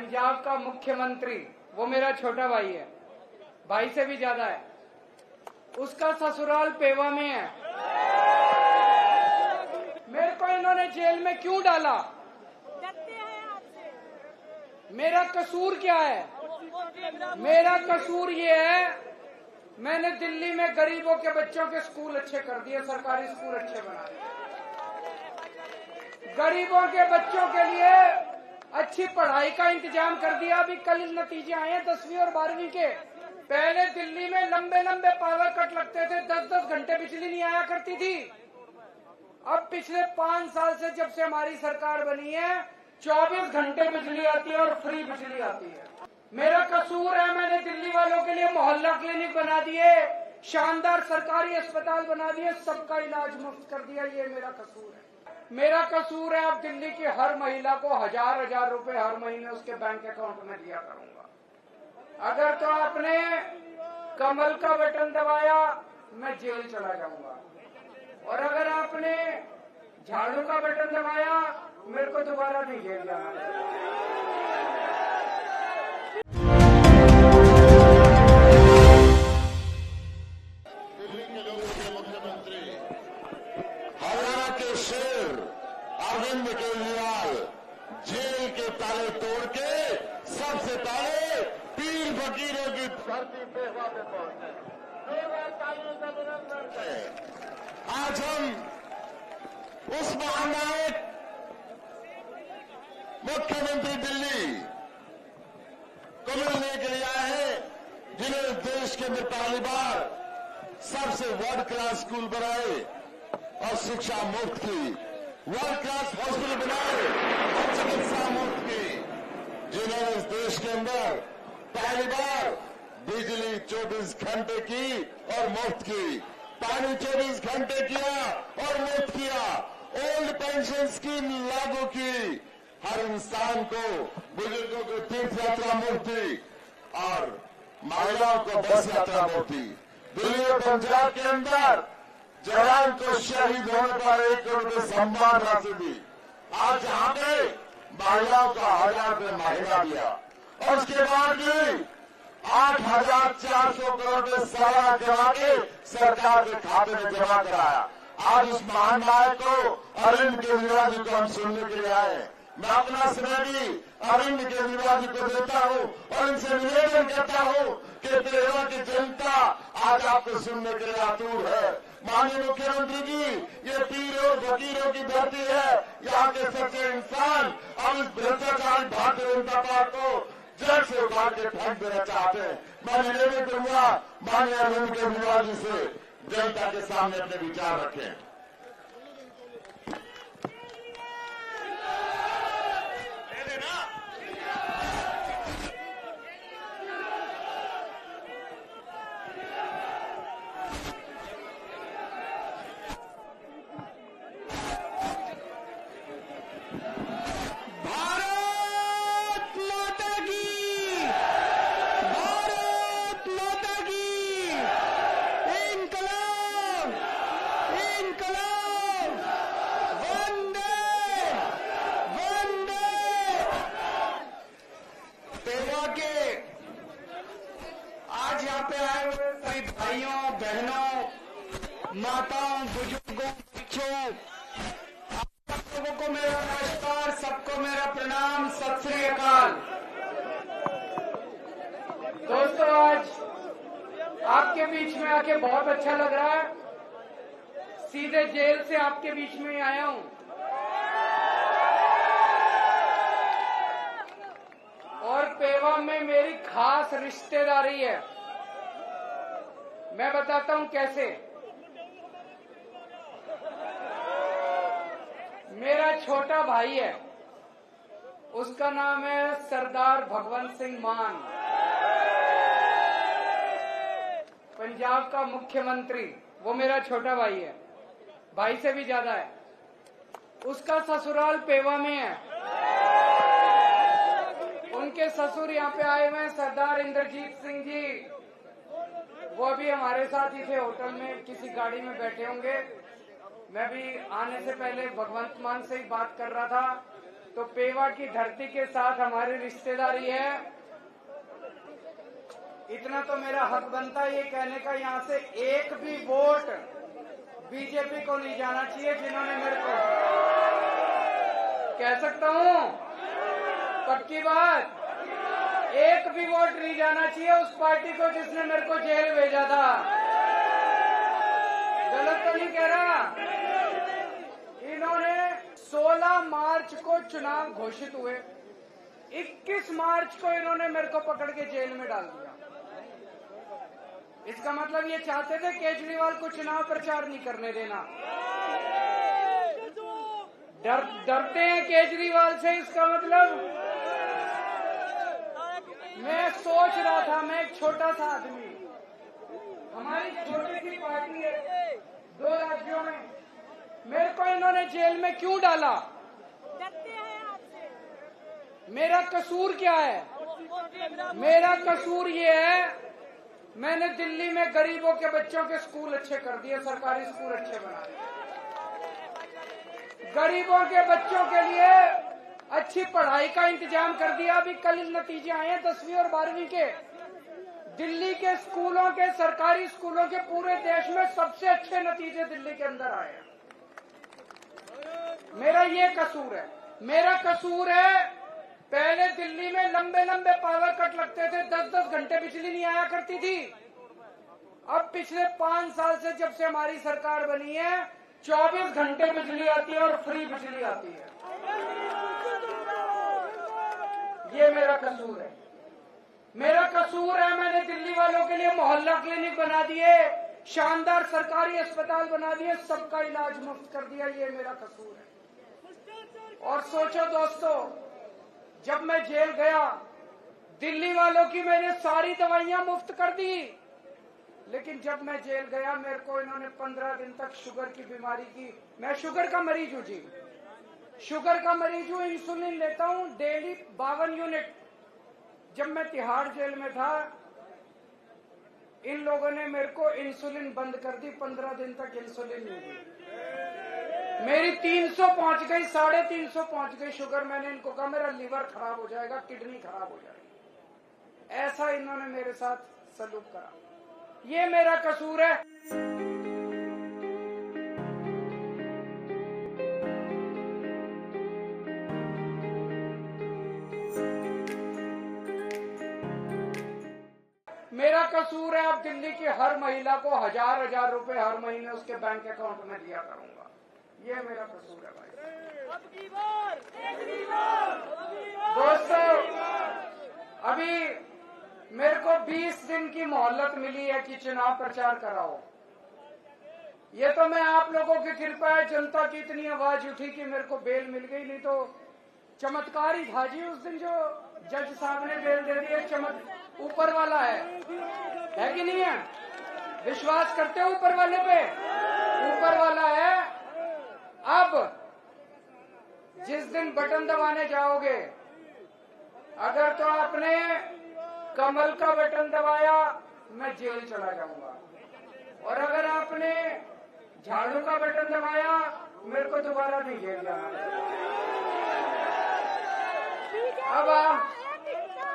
पंजाब का मुख्यमंत्री, वो मेरा छोटा भाई है, भाई से भी ज्यादा है। उसका ससुराल पेवा में है। मेरे को इन्होंने जेल में क्यों डाला? मेरा कसूर क्या है? मेरा कसूर ये है, मैंने दिल्ली में गरीबों के बच्चों के स्कूल अच्छे कर दिए, सरकारी स्कूल अच्छे बना दिए, गरीबों के बच्चों के लिए अच्छी पढ़ाई का इंतजाम कर दिया। अभी कल नतीजे आए हैं 10वीं और 12वीं के। पहले दिल्ली में लंबे लंबे पावर कट लगते थे, 10-10 घंटे बिजली नहीं आया करती थी। अब पिछले 5 साल से जब से हमारी सरकार बनी है 24 घंटे बिजली आती है और फ्री बिजली आती है। मेरा कसूर है, मैंने दिल्ली वालों के लिए मोहल्ला क्लिनिक बना दिए, शानदार सरकारी अस्पताल बना दिए, सबका इलाज मुफ्त कर दिया। ये मेरा कसूर है। मेरा कसूर है, अब दिल्ली की हर महिला को 1000-1000 रुपए हर महीने उसके बैंक अकाउंट में दिया करूंगा। अगर तो आपने कमल का बटन दबाया मैं जेल चला जाऊंगा, और अगर आपने झाड़ू का बटन दबाया मेरे को दोबारा नहीं जेल जाना। अरविंद केजरीवाल जेल के ताले तोड़ के सबसे पहले पीर फकीरों की धरती पे वापस पहुंचे। आज हम उस महानायक मुख्यमंत्री दिल्ली को मिलने के लिए आए हैं जिन्होंने देश के अंदर पहली बार सबसे वर्ल्ड क्लास स्कूल बनाए और शिक्षा मुफ्त की, वर्ल्ड क्लास हॉस्पिटल बनाए और चिकित्सा मुफ्त की, जिन्होंने इस देश के अंदर पहली बार बिजली 24 घंटे की और मुफ्त की, पानी 24 घंटे किया और मुफ्त किया, ओल्ड पेंशन स्कीम लागू की, हर इंसान को, बुजुर्गों को तीर्थ यात्रा मुफ्त दी और महिलाओं को बस यात्रा मुफ्त दी। दिल्ली और पंजाब के अंदर जवान को शहीद होने पर 1 करोड़ रुपये सम्मान राशि दी। आज यहाँ पे महिलाओं का 1000 रुपये महीना दिया और उसके बाद भी 8400 करोड़ रुपये सालाना जमा के सरकार के खाते में जमा कराया। आज उस महान नायक को, अरविंद केजरीवाल जी को हम सुनने के लिए आए। मैं अपना समय भी अरविंद केजरीवाल जी को देता हूं और इनसे निवेदन करता हूं कि पेवा की जनता आज आपको सुनने के लिए आतुर है। माननीय मुख्यमंत्री जी, ये पीरों फकीरों की धरती है, यहाँ के सच्चे इंसान अब इस भ्रष्टाचारी भारतीय जनता पार्टी को जड़ से उखाड़ के फेंक देना चाहते हैं। मैं निवेदन करूंगा माननीय अरविंद केजरीवाल जी से जनता के सामने अपने विचार रखें। आज यहाँ पे आए हुए सभी भाइयों बहनों, माताओं, बुजुर्गों, बच्चों, आप सब लोगों को मेरा नमस्कार, सबको मेरा प्रणाम, सत श्री अकाल। दोस्तों, आज आपके बीच में आके बहुत अच्छा लग रहा है। सीधे जेल से आपके बीच में ही आया हूं और पेवा में मेरी खास रिश्तेदारी है। मैं बताता हूं कैसे। मेरा छोटा भाई है, उसका नाम है सरदार भगवंत सिंह मान, पंजाब का मुख्यमंत्री, वो मेरा छोटा भाई है, भाई से भी ज्यादा है। उसका ससुराल पेवा में है। उनके ससुर यहाँ पे आए हुए हैं सरदार इंद्रजीत सिंह जी, वो भी हमारे साथ ही थे, होटल में किसी गाड़ी में बैठे होंगे। मैं भी आने से पहले भगवंत मान से ही बात कर रहा था तो पेवा की धरती के साथ हमारी रिश्तेदारी है। इतना तो मेरा हक बनता है ये कहने का, यहाँ से एक भी वोट बीजेपी को नहीं जाना चाहिए जिन्होंने मेरे को, कह सकता हूँ पक्की बात, एक भी वोट नहीं जाना चाहिए उस पार्टी को जिसने मेरे को जेल भेजा था। गलत तो नहीं कह रहा। इन्होंने 16 मार्च को चुनाव घोषित हुए, 21 मार्च को इन्होंने मेरे को पकड़ के जेल में डाल दिया। इसका मतलब ये चाहते थे केजरीवाल को चुनाव प्रचार नहीं करने देना। डरते हैं केजरीवाल से, इसका मतलब मैं सोच रहा था, मैं एक छोटा सा आदमी, हमारी छोटी सी पार्टी है 2 राज्यों में, मेरे को इन्होंने जेल में क्यों डाला? मेरा कसूर क्या है? मेरा कसूर ये है, मैंने दिल्ली में गरीबों के बच्चों के स्कूल अच्छे कर दिए, सरकारी स्कूल अच्छे बना दिए, गरीबों के बच्चों के लिए अच्छी पढ़ाई का इंतजाम कर दिया। अभी कल नतीजे आए हैं 10वीं और 12वीं के, दिल्ली के स्कूलों के, सरकारी स्कूलों के पूरे देश में सबसे अच्छे नतीजे दिल्ली के अंदर आए हैं। मेरा ये कसूर है। मेरा कसूर है, पहले दिल्ली में लंबे लंबे पावर कट लगते थे, 10-10 घंटे बिजली नहीं आया करती थी। अब पिछले 5 साल से जब से हमारी सरकार बनी है 24 घंटे बिजली आती है और फ्री बिजली आती है। ये मेरा कसूर है। मेरा कसूर है, मैंने दिल्ली वालों के लिए मोहल्ला क्लिनिक बना दिए, शानदार सरकारी अस्पताल बना दिए, सबका इलाज मुफ्त कर दिया। ये मेरा कसूर है। और सोचो दोस्तों, जब मैं जेल गया दिल्ली वालों की मैंने सारी दवाइयां मुफ्त कर दी, लेकिन जब मैं जेल गया मेरे को इन्होंने 15 दिन तक शुगर की बीमारी की। मैं शुगर का मरीज हूं जी, शुगर का मरीज हूं, इंसुलिन लेता हूं डेली 52 यूनिट। जब मैं तिहाड़ जेल में था इन लोगों ने मेरे को इंसुलिन बंद कर दी, 15 दिन तक इंसुलिन नहीं दी। मेरी 300 पहुंच गई, 350 पहुंच गई शुगर। मैंने इनको कहा मेरा लीवर खराब हो जाएगा, किडनी खराब हो जाएगी। ऐसा इन्होंने मेरे साथ सलूक करा। ये मेरा कसूर है। मेरा कसूर है, अब दिल्ली की हर महिला को 1000-1000 रुपए हर महीने उसके बैंक अकाउंट में दिया करूंगा। ये मेरा कसूर है भाई। दोस्तों, अभी मेरे को 20 दिन की मोहलत मिली है कि चुनाव प्रचार कराओ। ये तो मैं आप लोगों की कृपा है, जनता की इतनी आवाज उठी कि मेरे को बेल मिल गई, नहीं तो चमत्कार ही था जी उस दिन जो जज साहब ने बेल दे दी। चमत्कार ऊपर वाला है कि नहीं है? विश्वास करते हो ऊपर वाले पे? ऊपर वाला है। अब जिस दिन बटन दबाने जाओगे, अगर तो आपने कमल का बटन दबाया मैं जेल चला जाऊंगा, और अगर आपने झाड़ू का बटन दबाया मेरे को दोबारा नहीं जेल जाना।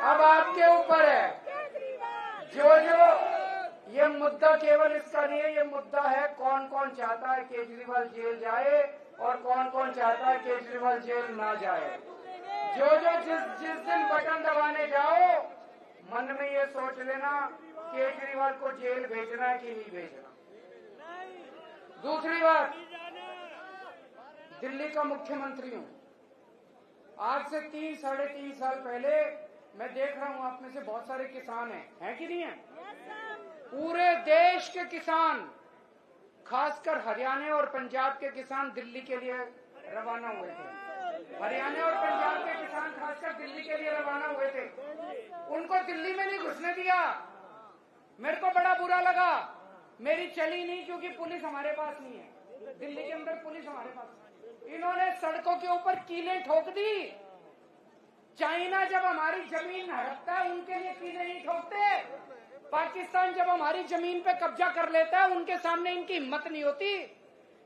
अब आपके ऊपर है। जो ये मुद्दा केवल इसका नहीं है, ये मुद्दा है कौन कौन चाहता है केजरीवाल जेल जाए और कौन कौन चाहता है केजरीवाल जेल ना जाए। जो जिस दिन बटन दबाने जाओ मन में ये सोच लेना केजरीवाल को जेल भेजना है कि नहीं भेजना। दूसरी बात, दिल्ली का मुख्यमंत्री हूं। आज से 3-3.5 साल पहले मैं देख रहा हूं आप में से बहुत सारे किसान हैं कि नहीं है? पूरे देश के किसान, खासकर हरियाणा और पंजाब के किसान दिल्ली के लिए रवाना हुए थे। हरियाणा और पंजाब के किसान खासकर दिल्ली के लिए रवाना हुए थे। उनको दिल्ली में नहीं घुसने दिया। मेरे को बड़ा बुरा लगा। मेरी चली नहीं क्योंकि पुलिस हमारे पास नहीं है, दिल्ली के अंदर पुलिस हमारे पास। इन्होंने सड़कों के ऊपर कीलें ठोक दी। चाइना जब हमारी जमीन हड़पता है उनके लिए कीलें नहीं ठोकते। पाकिस्तान जब हमारी जमीन पे कब्जा कर लेता है उनके सामने इनकी हिम्मत नहीं होती।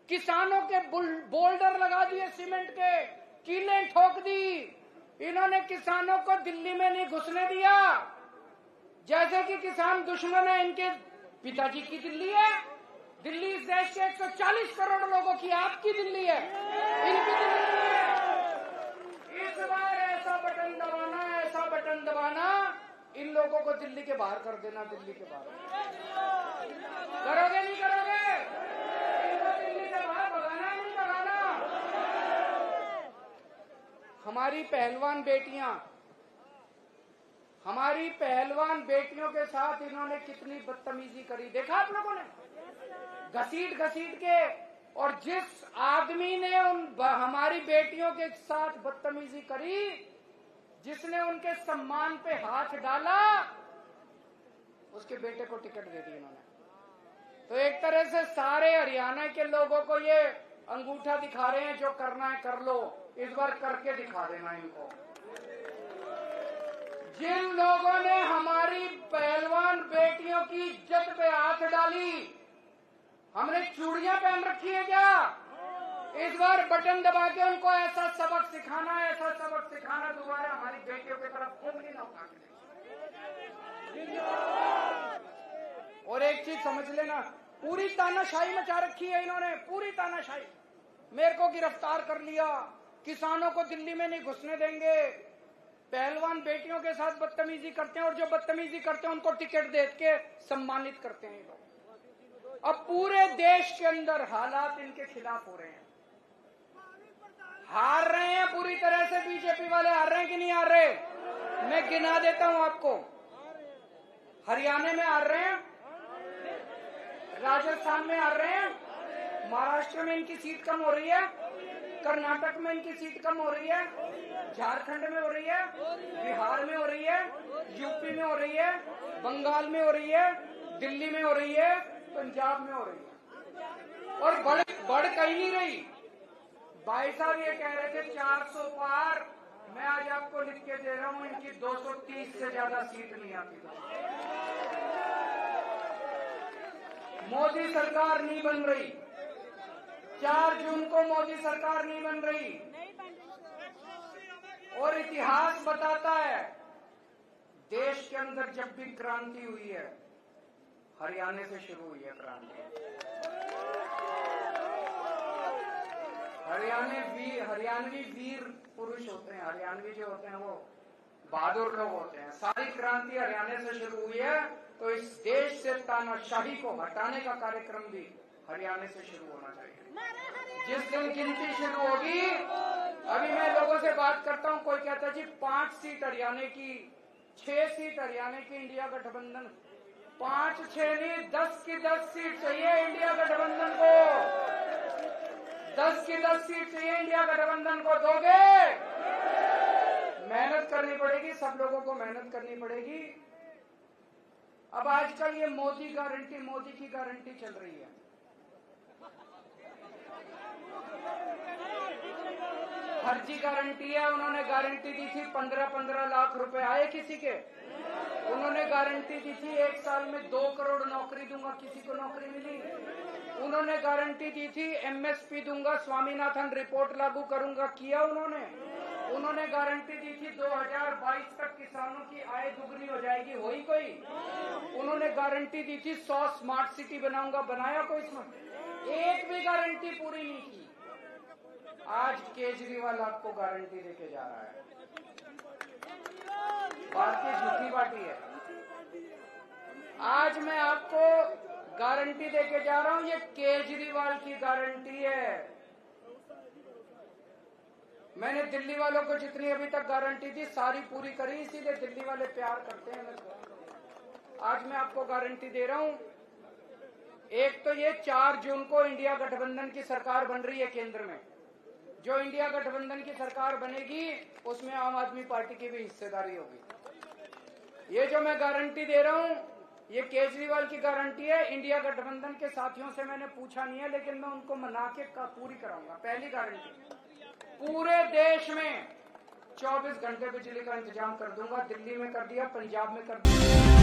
किसानों के बोल्डर लगा दिए सीमेंट के, कीलें ठोक दी। इन्होंने किसानों को दिल्ली में नहीं घुसने दिया। जैसे कि किसान दुश्मन है, इनके पिताजी की दिल्ली है। दिल्ली इस देश के 140 करोड़ लोगों की आपकी दिल्ली है, इनकी दिल्ली है। इस बार ऐसा बटन दबाना, इन लोगों को दिल्ली के बाहर कर देना। दिल्ली के बाहर करोगे नहीं करोगे? इनको दिल्ली के बाहर भगाना नहीं भगाना? हमारी पहलवान बेटियों के साथ इन्होंने कितनी बदतमीजी करी, देखा आप लोगों ने? घसीट के। और जिस आदमी ने हमारी बेटियों के साथ बदतमीजी करी, जिसने उनके सम्मान पे हाथ डाला, उसके बेटे को टिकट दे दी इन्होंने। तो एक तरह से सारे हरियाणा के लोगों को ये अंगूठा दिखा रहे हैं, जो करना है कर लो, इस बार करके दिखा देना इनको। जिन लोगों ने हमारी पहलवान बेटियों की इज्जत पे हाथ डाली, हमने चूड़ियां पहन रखी है क्या? इस बार बटन दबा के उनको ऐसा सबक सिखाना दोबारा हमारी बेटियों की तरफ उंगली ना उठा के। और एक चीज समझ लेना, पूरी तानाशाही मचा रखी है इन्होंने, पूरी तानाशाही। मेरे को गिरफ्तार कर लिया, किसानों को दिल्ली में नहीं घुसने देंगे, पहलवान बेटियों के साथ बदतमीजी करते हैं, और जो बदतमीजी करते हैं उनको टिकट दे के सम्मानित करते हैं लोग। अब पूरे देश के अंदर हालात इनके खिलाफ हो रहे हैं। हार रहे हैं पूरी तरह से, बीजेपी वाले हार रहे हैं कि नहीं हार रहे? मैं गिना देता हूं आपको। हरियाणा में हार रहे हैं, राजस्थान में हार रहे हैं, महाराष्ट्र में इनकी सीट कम हो रही है, कर्नाटक में इनकी सीट कम हो रही है, झारखंड में हो रही है, बिहार में हो रही है, यूपी में हो रही है, बंगाल में हो रही है, दिल्ली में हो रही है, पंजाब में हो रही है। और बढ़ कहीं नहीं रही। भाई साहब ये कह रहे थे 400 पार, मैं आज आपको लिख के दे रहा हूं, इनकी 230 से ज्यादा सीट नहीं आती। मोदी सरकार नहीं बन रही, 4 जून को मोदी सरकार नहीं बन रही। और इतिहास बताता है, देश के अंदर जब भी क्रांति हुई है, हरियाणा से शुरू हुई है क्रांति। हरियाणवी वीर पुरुष होते हैं, हरियाणवी जो होते हैं वो बहादुर लोग होते हैं। सारी क्रांति हरियाणा से शुरू हुई है, तो इस देश से तानाशाही को हटाने का कार्यक्रम भी हरियाणा से शुरू होना चाहिए। जिस दिन गिनती शुरू होगी, अभी मैं लोगों से बात करता हूं, कोई कहता है जी 5 सीट हरियाणा की, 6 सीट हरियाणा की इंडिया गठबंधन, 5 6 नहीं, 10 की 10 सीट चाहिए इंडिया गठबंधन को। 10 की 10 सीट चाहिए इंडिया गठबंधन को। दोगे? मेहनत करनी पड़ेगी, सब लोगों को मेहनत करनी पड़ेगी। अब आजकल ये मोदी की गारंटी चल रही है। फर्जी गारंटी है। उन्होंने गारंटी दी थी 15-15 लाख रुपए आए किसी के। उन्होंने गारंटी दी थी 1 साल में 2 करोड़ नौकरी दूंगा, किसी को नौकरी मिली? उन्होंने गारंटी दी थी एमएसपी दूंगा, स्वामीनाथन रिपोर्ट लागू करूंगा, किया उन्होंने गारंटी दी थी 2022 तक किसानों की आय दुगनी हो जाएगी, हुई कोई? उन्होंने गारंटी दी थी 100 स्मार्ट सिटी बनाऊंगा, बनाया कोई? इसमें एक भी गारंटी पूरी नहीं की। आज केजरीवाल आपको गारंटी देके जा रहा है। भारतीय झूठी पार्टी है। आज मैं आपको गारंटी देके जा रहा हूं, ये केजरीवाल की गारंटी है। मैंने दिल्ली वालों को जितनी अभी तक गारंटी दी सारी पूरी करी, इसीलिए दिल्ली वाले प्यार करते हैं मेरे को। आज मैं आपको गारंटी दे रहा हूं, एक तो ये 4 जून को इंडिया गठबंधन की सरकार बन रही है केंद्र में। जो इंडिया गठबंधन की सरकार बनेगी उसमें आम आदमी पार्टी की भी हिस्सेदारी होगी। ये जो मैं गारंटी दे रहा हूं, ये केजरीवाल की गारंटी है। इंडिया गठबंधन के साथियों से मैंने पूछा नहीं है, लेकिन मैं उनको मना के पूरी कराऊंगा। पहली गारंटी, पूरे देश में 24 घंटे बिजली का इंतजाम कर दूंगा। दिल्ली में कर दिया, पंजाब में कर दिया।